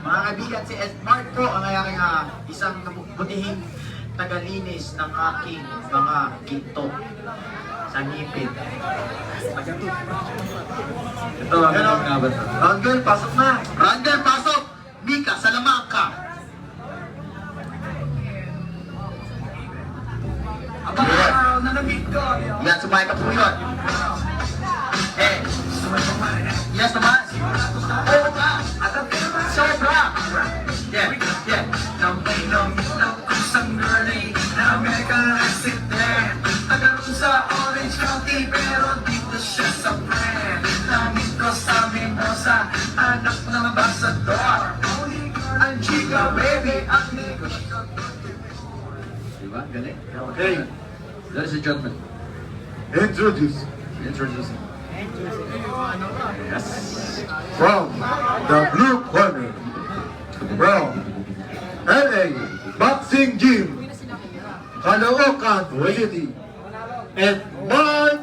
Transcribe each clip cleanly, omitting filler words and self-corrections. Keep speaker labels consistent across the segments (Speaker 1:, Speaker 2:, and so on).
Speaker 1: Mga kaibigan, si Edmark po ang aking isang butihing tagalinis ng aking mga ginto sa ngipin. Ito ang nga ba ito? Rangel, pasok na! Rangel, pasok! Mika, salamat ka! Yan, sumahay ka po yun. Yes naman. Oo ka. Sobra. Yeah. Nambay lang yung isang girlie na American resident. Tagaroon sa Orange County pero dito siya sa friend. Namit ko sa Mimosa, anak ng ambassador. Ang chica baby, ang niko. Diba? Galing?
Speaker 2: Okay,
Speaker 1: Ladies and gentlemen,
Speaker 2: introduce
Speaker 1: introducing. Yes.
Speaker 2: from the blue corner, from LA Boxing Gym, Caloocan City, Edmark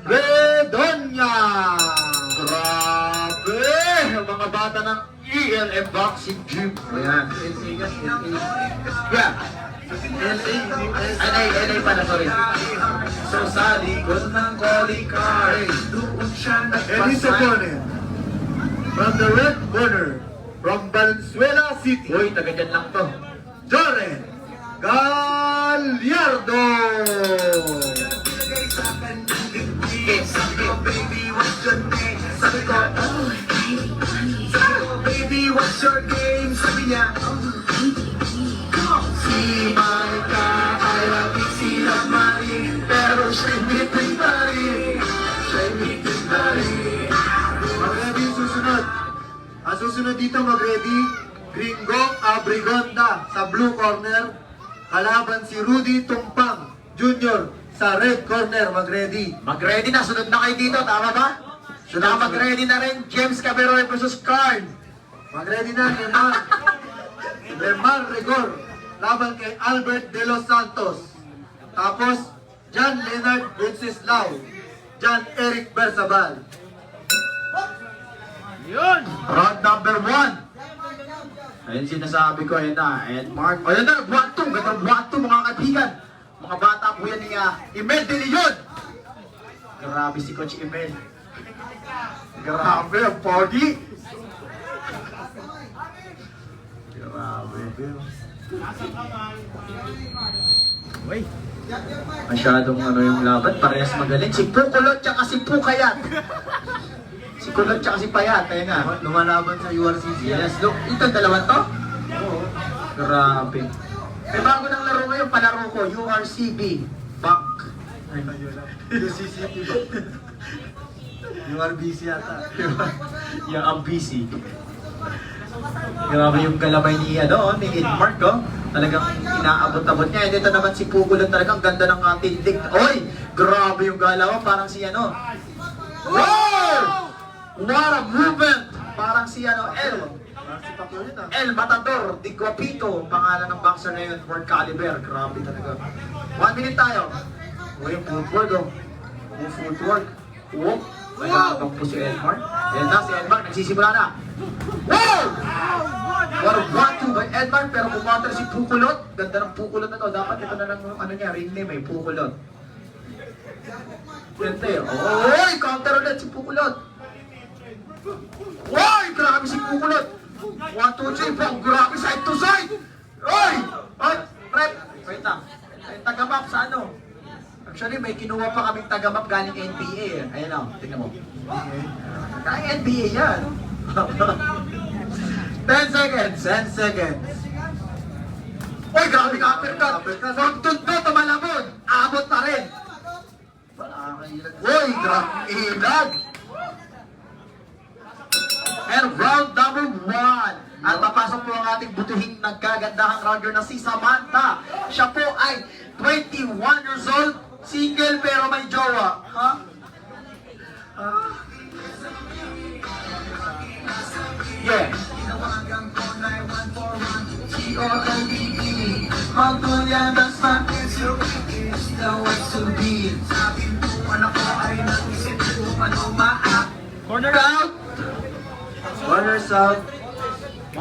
Speaker 2: Redonya. Grabe! Ang mga bata ng ELM Boxing Gym.
Speaker 1: Ayan. Yeah. LA pala, sorry.
Speaker 2: So sa likod ng calling card, doon siya nagpasay. And his opponent, from the red corner, from Valenzuela City,
Speaker 1: Uy, taga dyan lang to.
Speaker 2: Joren Gallardo.
Speaker 1: Sabi ko, baby, what's your name? Sabi ko, baby, what's your game? Sabi niya, si Marika ay labing sila mali, pero siya'y bitin na rin. Siya'y bitin na rin.
Speaker 2: Mag-ready susunod. Ang susunod dito mag-ready, Gringo Abrigonda sa blue corner. Kalaban si Rudy Tumpang Jr. sa red corner. Mag-ready.
Speaker 1: Mag-ready na, sunod na kayo dito, tama ba? Sunod mag-ready na rin, James Caberoy versus Carl.
Speaker 2: Mag-ready na, Lemar Rigor. Laban kay Albert De Los Santos. Tapos, John Leonard Wenceslao. John Eric Bersabal.
Speaker 1: Round number 1. Ayun sinasabi ko, ayun na, Edmark. Ayun na, buwantong, gandang buwantong mga kaibigan. Mga bata po yan ni Imel De Leon. Grabe si Coach Imel. Grabe, ang pogi. Grabe. Uy. Masyadong ano yung laban, parehas magaling. Si Pukulot tsaka si Pukayat. Si Kulot tsaka si Payat, ayun nga.
Speaker 2: Lumalaban sa URCC.
Speaker 1: Yes, look, ito dalawa to?
Speaker 2: Oo.
Speaker 1: Grabe. May bago ng laro ngayon, palaro ko, URCB Bank.
Speaker 2: UCCP ba? URBC yata.
Speaker 1: Yung ang busy. Grabe yung galabay ni ni Edmark, oh. Talagang inaabot-abot niya. And ito naman si Pukulot, talagang ganda ng tindig. Oy! Grabe yung galaw, parang si Wow! What a movement! Parang si El Matador Di Guapito, pangalan ng boxer na yun, World Caliber. Grabe talaga. 1 minute tayo. Uy, yung footwork, oh. Yung footwork. Whoop! Nagkakabang po si Edmark. Yan na, si Edmark, nagsisimula na. Wow! What a 1-2 by Edmark, pero kumontra si Pukulot. Ganda ng Pukulot na to. Dapat ito na lang, ring name, Pukulot. Ganda eh. Oy! Counter ulit si Pukulot. Oy! Grabe si Pukulot. 1, 2, 3, 4. Grabe side to side. Oy! Oy! Rep! Wait lang. Ay, taga-map sa ano? Actually, may kinuha pa kaming taga-map galing NBA eh. Ayan o, tingnan mo. Kaya NBA yan. 10 seconds.
Speaker 2: 10 seconds.
Speaker 1: Oy! Grabe ka uppercut. Tuntun mo, tumalabon. Abot pa rin. Uy, grabe ilag! And round number 1. At papasok po ang ating butuhing nagkagandahang rounder na si Samantha. Siya po ay 21 years old, single pero may jowa. Ha? Yeah. Magtulyan ng sakit, so is the way to be. Sabi mo, anak ko ay nag-isip kung ano maak. Corner out!
Speaker 2: Corner south.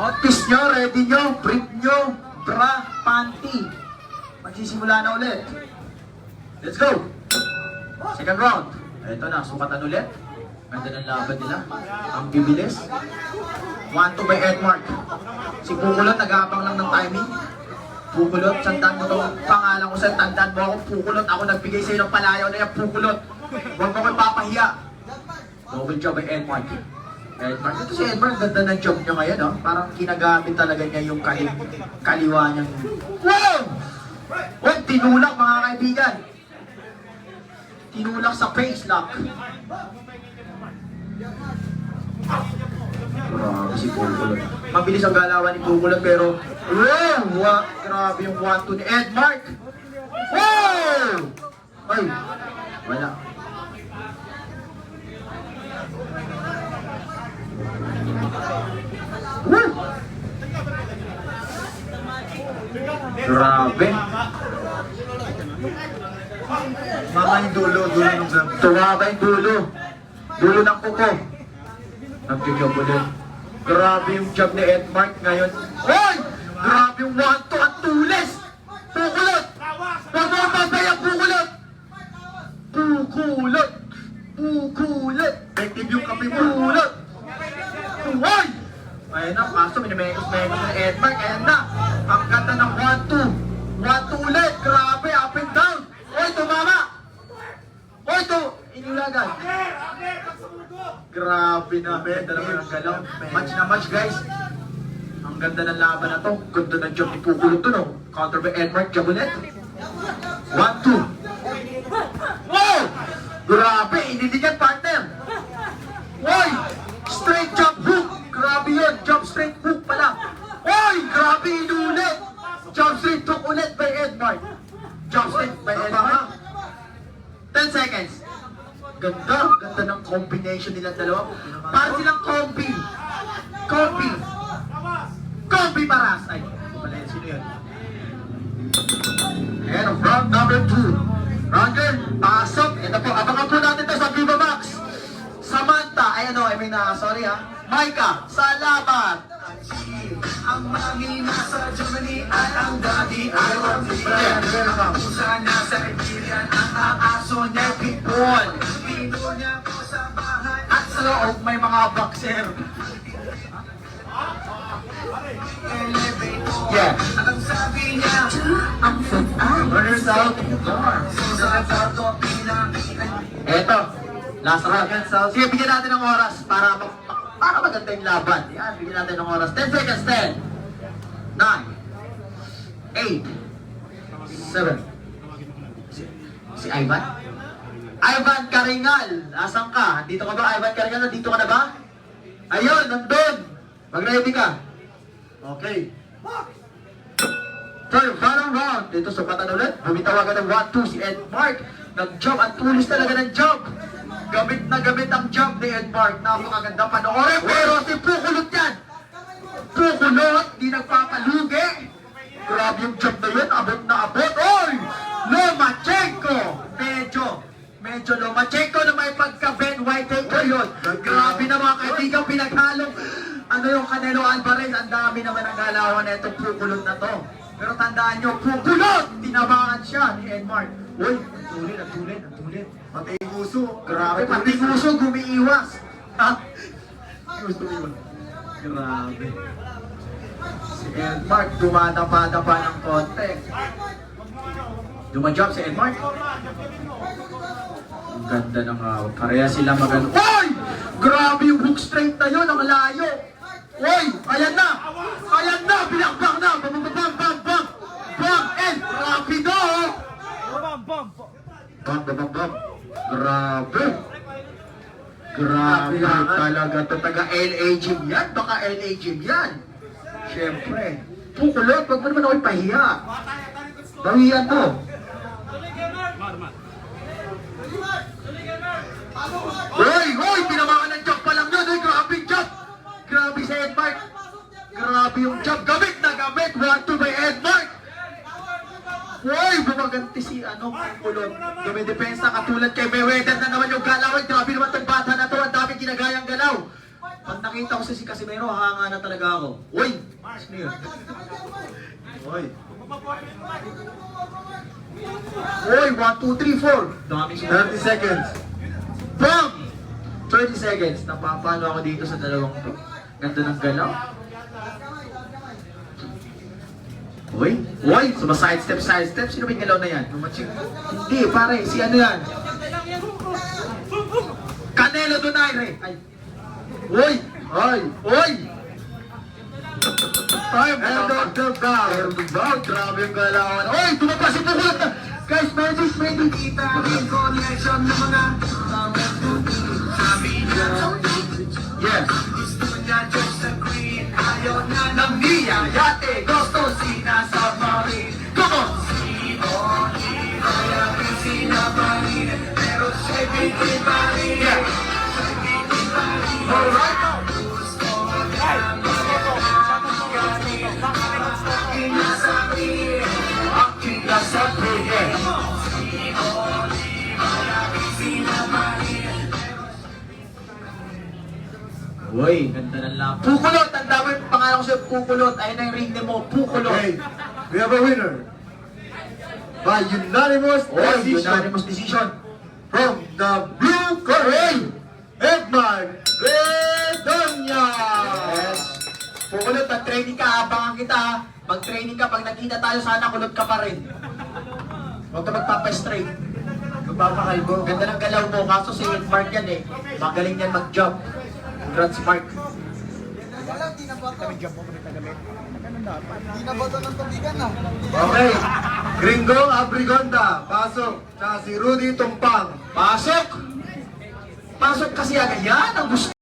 Speaker 1: Notice nyo, ready nyo, brief nyo, bra, panty. Magsisimula na ulit. Let's go! Second round. Ito na, sukatan ulit. Ganda ng laban nila. Ang bibilis. 1-2 by Edmark. Si Pukulot, nag-aabang lang ng timing. Pukulot, tandaan mo itong pangalan ko sa'yo. Tandaan mo ako, Pukulot. Ako nagbigay sa'yo ng palayaw na yan, Pukulot. Huwag mo ko ipapahiya. Double job by Edmark. Edmark, ito si Edmark, ganda ng job niya ngayon, no? Parang kinagamit talaga niya yung kaliwa niyang... Wow! Huwag tinulak, mga kaibigan. Tinulak sa face lock. Grabe si Pukulot. Mabilis ang galawan ni Pukulot pero wow! Grabe yung 1-2 ni Edmark. Wow! Ay! Wala. Woo! Grabe.
Speaker 2: Mama yung dulo ng vlog.
Speaker 1: Tumaba yung dulo. Dulo ng kuko. Nag-job ulit. Grabe yung job ni Edmark ngayon. Hoy! Grabe yung 1-2 at tulis! Pukulot! Huwag mo babay ang Pukulot! Pukulot! Pukulot!
Speaker 2: Effective yung kape mo.
Speaker 1: Pukulot! Hoy! Ayun na, paso, minimekos-mekos ni Edmark. Ayan na. Ang ganda ng 1-2. 1-2 ulit. Grabe, up and down. Hoy, tumama! Hoy, inulagan. Grabe na, dalawa ng galaw. Match na match, guys. Ang ganda ng laban na to. Ganda ng job ni Pukulot to, no? Counter by Edmark, job ulit. 1-2. Wow! Grabe, iniligan partner. Hoy! Straight jump hook. Grabe yun, jump straight hook pala. Hoy! Grabe, inulit. Jump straight hook ulit by Edmark. Jump straight by Edmark. 10 seconds. Ganda, ganda ng combination nilang dalawa. Parang silang combi. Combi. Combi paras. Ay, pala yun, sino yun? And round number 2. Rounder, pasok. Ito po, abangan po natin to sa Viva Max. Samantha, ay ano, sorry ha. Micah, sa laban. Ang mami nasa Germany ay ang daddy ay Kung saan nasa Iberian ang aso niya Pitbull. Pino niya ko sa bahay at sa loob may mga boxer. Yeah. Ang sabi niya, ang foot-out. Runners out. Eto, last round. Sige, bigyan natin ng oras para maganda yung laban. Yan, bigyan natin ng oras. 10 seconds, 10, 9, 8, 7. Si Ivan? Ivan Karingal, nasan ka? Dito ka ba, Ivan Karingal? Nandito ka na ba? Ayun, nandun. Mag-ready ka. Okay. Third, final round. Dito sa patan ulit. Bumitawagan ng 1-2 si Edmark. Nag-job, ang tulis talaga ng job. Gamit na gamit ang job ni Edmark. Napakaganda panoorin. Pero si Pukulot yan. Pukulot, di nagpapalugi. Grabe yung job na yun. Abot na abot. Oy! Lomachenko! Medyo Lomachenko na may pagka-Ben White ko yun. Grabe na mga kaibigan, pinaghalong ano yung Canelo Alvarez. Ang dami naman ang galawan na itong Pukulot na to. Pero tandaan nyo, Pukulot! Tinabangan siya ni Edmark. Uy, ang tulin.
Speaker 2: Matay puso.
Speaker 1: Grabe, pati puso gumiiwas. Ha? Gusto iwas. Grabe. Si Edmark, dumadapa-dapa ng konti. Dumajump si Edmark. Ang ganda ng pareha sila maganda. Uy! Grabe yung hook straight na yun, ang layo. Uy! Ayan na! Binakbang na! Bam! Bam! And rapido! Bam! Grabe talaga to. Taga LA Gym yan. Baka LA Gym yan. Siyempre. Pukulot, wag mo naman ako ipahiya. Bawian to. Hoy! Tinamaan ng job pa lang yun. Grabe yung job. Grabe si Edmark. Grabe yung job. Gamit na gamit. 1-2 by Edmark. Hoy! Bumaganti si Pukulot. Dumidepensa katulad kay Mayweather na naman yung galaw. Grabe naman itong bata na to. Ang daming ginagayang galaw. Pag nakita ko si Casimero, hanga na talaga ako. Uy! Ano yun? Uy! Uy! 1, 2, 3, 4! Daming
Speaker 2: 30 seconds.
Speaker 1: Bam! 30 seconds. Napapalo ako dito sa dalawang to. Ganda ng galaw. Uy! Uy! Suma side step. Sino ba yung galaw na yan? Hindi, pare. Si ano yan? Canelo Donaire! Ay! Uy!
Speaker 2: Ay!
Speaker 1: Uy! Time!
Speaker 2: End of the bout.
Speaker 1: Grabe yung galawan. Uy! Tumapa si Pukulot na! Guys, magic! Kita rin connection ng mga yes! Gusto niya just agree. Ayaw niya ng niyayate. Gusto sinasubmarine. Come on! Kaya rin sinabarin. Pero siya'y bitibarin. Yeah! Alright! Uy, ganda ng lang. Pukulot! Ang dami yung pangalan ko sa'yo, Pukulot. Ayun na yung ring mo, Pukulot.
Speaker 2: Okay, we have a winner. By unanimous decision.
Speaker 1: Unanimous decision.
Speaker 2: From the blue corner, Edmar Redonia.
Speaker 1: Yes. Pukulot, mag-training ka, abangan kita. Ha? Mag-training ka, pag nakita tayo, sana kulot ka pa rin. Huwag ka magpapa-straight. Magpapakalbo. Ganda ng galaw mo, kaso si Mark yan eh. Magaling yan mag-jump. Congrats, Mark.
Speaker 2: Okay, Gringo Abrigonda, pasok. Tsaka si Rudy Tumpang.
Speaker 1: Pasok! Pasok kasi agad yan, ang gusto